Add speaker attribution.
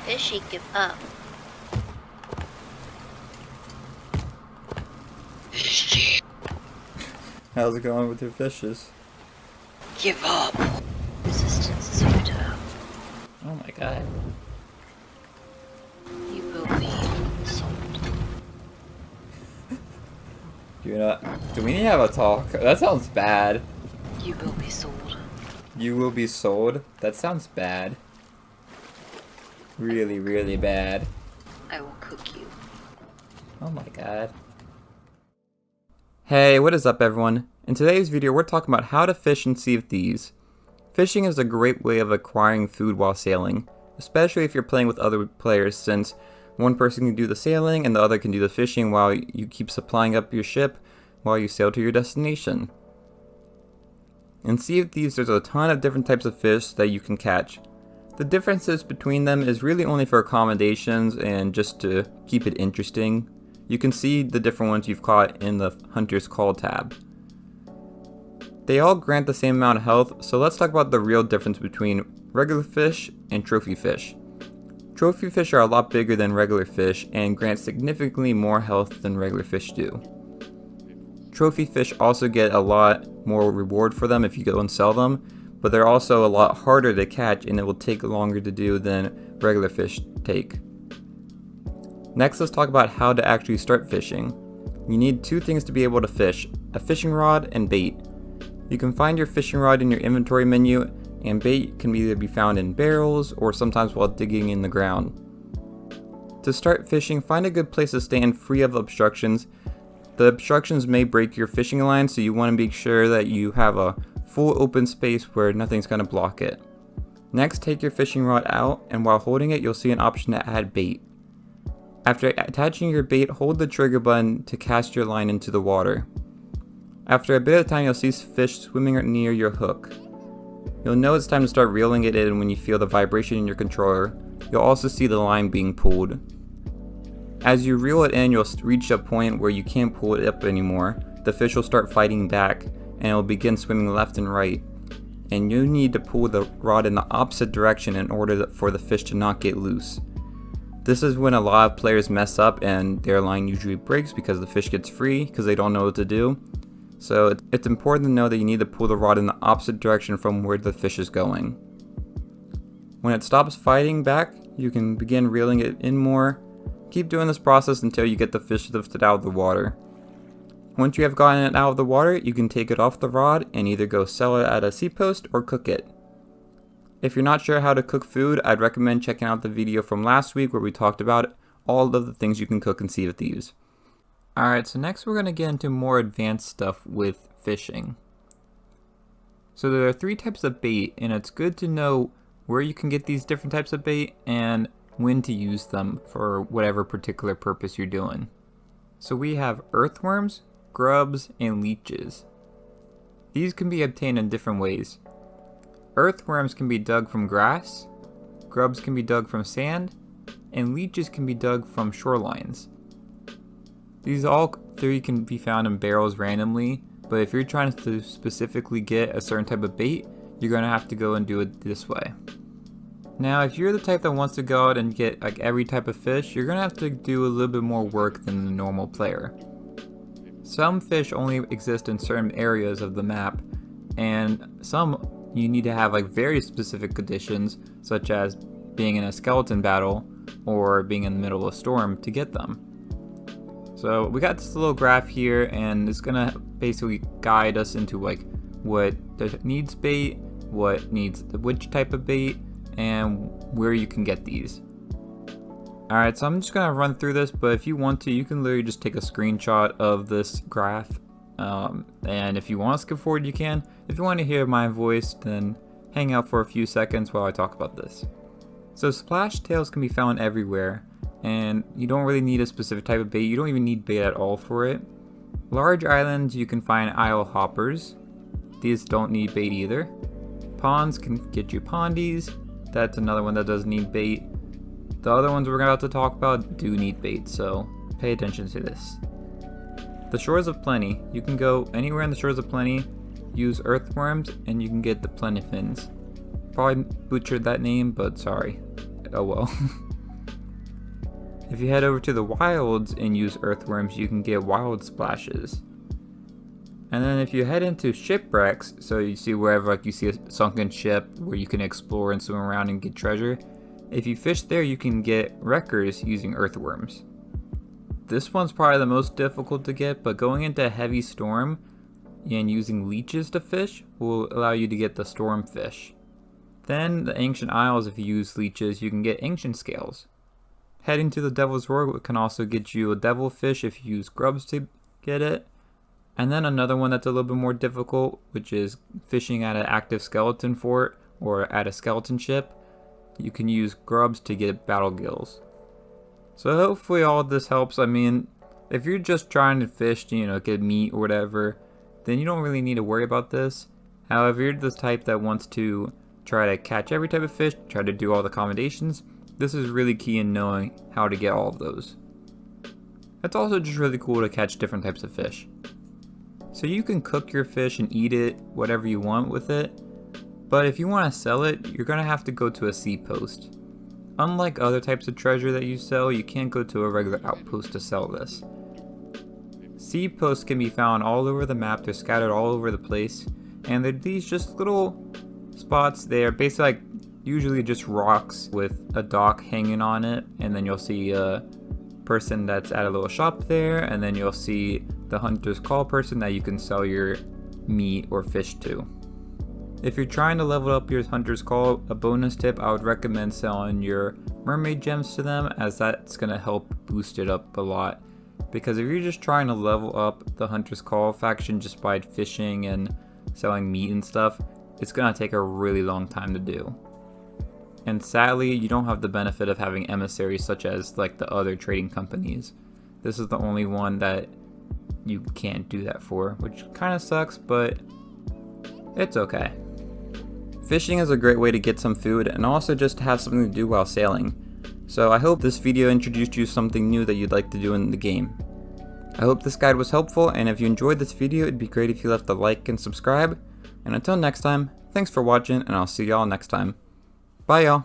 Speaker 1: Fishy, give up. Fishy,
Speaker 2: How's it going with your fishes?
Speaker 1: give up. Resistance is futile.
Speaker 2: Oh my god.
Speaker 1: You will be sold.
Speaker 2: You're not. Do we need to have a talk? That sounds bad.
Speaker 1: You will be sold.
Speaker 2: You will be sold? That sounds bad. Really, really bad.
Speaker 1: I will cook you.
Speaker 2: Oh my god. Hey, what is up everyone? In today's video we're talking about how to fish in Sea of Thieves. Fishing is a great way of acquiring food while sailing, especially if you're playing with other players, since one person can do the sailing and the other can do the fishing while you keep supplying up your ship while you sail to your destination. In Sea of Thieves there's a ton of different types of fish that you can catch. The differences between them is really only for accommodations and just to keep it interesting. You can see the different ones you've caught in the Hunter's Call tab. They all grant the same amount of health, so let's talk about the real difference between regular fish and trophy fish. Trophy fish are a lot bigger than regular fish and grant significantly more health than regular fish do. Trophy fish also get a lot more reward for them if you go and sell them, but they're also a lot harder to catch and it will take longer to do than regular fish take. Next, let's talk about how to actually start fishing. You need two things to be able to fish: a fishing rod and bait. You can find your fishing rod in your inventory menu, and bait can either be found in barrels or sometimes while digging in the ground. To start fishing, find a good place to stand free of obstructions. The obstructions may break your fishing line, so you want to make sure that you have a full open space where nothing's going to block it. Next, take your fishing rod out, and while holding it, you'll see an option to add bait. After attaching your bait, hold the trigger button to cast your line into the water. After a bit of time, you'll see fish swimming near your hook. You'll know it's time to start reeling it in when you feel the vibration in your controller. You'll also see the line being pulled. As you reel it in, you'll reach a point where you can't pull it up anymore. The fish will start fighting back, and it will begin swimming left and right. And you need to pull the rod in the opposite direction in order for the fish to not get loose. This is when a lot of players mess up and their line usually breaks because the fish gets free because they don't know what to do. So it's important to know that you need to pull the rod in the opposite direction from where the fish is going. When it stops fighting back, you can begin reeling it in more. Keep doing this process until you get the fish lifted out of the water. Once you have gotten it out of the water, you can take it off the rod and either go sell it at a Seapost or cook it. If you're not sure how to cook food, I'd recommend checking out the video from last week where we talked about all of the things you can cook in Sea of Thieves. Alright, so next we're going to get into more advanced stuff with fishing. So there are three types of bait, and it's good to know where you can get these different types of bait and when to use them for whatever particular purpose you're doing. So we have earthworms, grubs, and leeches. These can be obtained in different ways. Earthworms can be dug from grass, grubs can be dug from sand, and leeches can be dug from shorelines. These all three can be found in barrels randomly, but if you're trying to specifically get a certain type of bait, you're going to have to go and do it this way. Now, if you're the type that wants to go out and get like every type of fish, you're going to have to do a little bit more work than the normal player. Some fish only exist in certain areas of the map, and some you need to have like very specific conditions, such as being in a skeleton battle or being in the middle of a storm to get them. So we got this little graph here, and it's gonna basically guide us into like what needs bait, what needs which type of bait, and where you can get these. Alright, so I'm just gonna run through this, but if you want to, you can literally just take a screenshot of this graph. And if you want to skip forward, you can. If you want to hear my voice, then hang out for a few seconds while I talk about this. So splash tails can be found everywhere, and you don't really need a specific type of bait. You don't even need bait at all for it. Large islands, you can find isle hoppers. These don't need bait either. Ponds can get you pondies. That's another one that doesn't need bait. The other ones we're about to talk about do need bait, so pay attention to this. The Shores of Plenty. You can go anywhere in the Shores of Plenty, use earthworms, and you can get the plentifins. Probably butchered that name, but sorry. Oh well. If you head over to the wilds and use earthworms, you can get wild splashes. And then if you head into shipwrecks, so you see wherever like you see a sunken ship where you can explore and swim around and get treasure, if you fish there you can get wreckers using earthworms. This one's probably the most difficult to get, but going into a heavy storm and using leeches to fish will allow you to get the storm fish. Then the ancient isles, if you use leeches, you can get ancient scales. Heading to the Devil's Roar can also get you a devil fish if you use grubs to get it. And then another one that's a little bit more difficult, which is fishing at an active skeleton fort or at a skeleton ship. You can use grubs to get battle gills. So hopefully all of this helps. I mean, if you're just trying to fish to, get meat or whatever, then you don't really need to worry about this. However, you're the type that wants to try to catch every type of fish, try to do all the accommodations, this is really key in knowing how to get all of those. It's also just really cool to catch different types of fish. So you can cook your fish and eat it, whatever you want with it, but if you want to sell it, you're going to have to go to a seapost. Unlike other types of treasure that you sell, you can't go to a regular outpost to sell this. Seaposts can be found all over the map, they're scattered all over the place, and they're these just little spots. They're basically like usually just rocks with a dock hanging on it, and then you'll see a person that's at a little shop there, and then you'll see the hunter's call person that you can sell your meat or fish to. If you're trying to level up your hunter's call, a bonus tip, I would recommend selling your mermaid gems to them, as that's going to help boost it up a lot. Because if you're just trying to level up the hunter's call faction just by fishing and selling meat and stuff, it's going to take a really long time to do. And sadly, you don't have the benefit of having emissaries such as like the other trading companies. This is the only one that you can't do that for, which kind of sucks, but it's okay. Fishing is a great way to get some food and also just to have something to do while sailing. So I hope this video introduced you to something new that you'd like to do in the game. I hope this guide was helpful, and if you enjoyed this video, it'd be great if you left a like and subscribe. And until next time, thanks for watching, and I'll see y'all next time. Bye y'all.